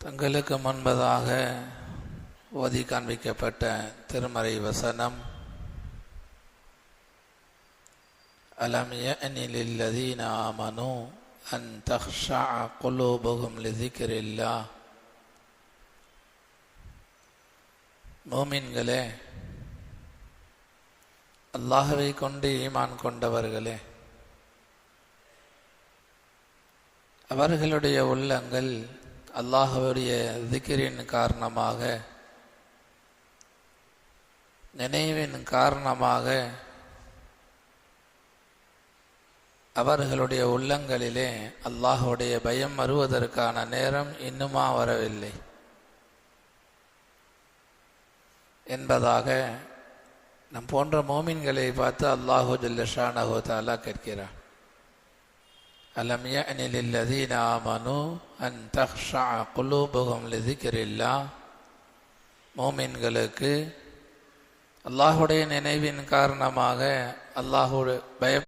தங்களுக்கு முன்பதாக ஓதி காண்பிக்கப்பட்ட திருமறை வசனம், அலம் யஅனி லில்லதீன ஆமனூ அன் தக்ஷஅ குலூபுஹும் லிذிக்ரில்லாஹ். மோமின்களே, அல்லாஹ்வை கொண்டு ஈமான் கொண்டவர்களே, அவர்களுடைய உள்ளங்கள் அல்லாஹ்வுடைய திக்ரின் காரணமாக, நினைவின் காரணமாக அவர்களுடைய உள்ளங்களிலே அல்லாஹ்வுடைய பயம் வருவதற்கான நேரம் இன்னுமா வரவில்லை என்பதாக நம் போன்ற மோமின்களை பார்த்து அல்லாஹு ஜல்ல ஷானஹு தஆலா கேட்கிறார். அலம் யஅனி லில்லதீன ஆமனூ அன் தக்ஷஅ குலூபுஹும் லிذிக்ரில்லாஹ். மோமின்களுக்கு அல்லாஹ்வுடைய நினைவின் காரணமாக அல்லாஹ்வுடைய பயம்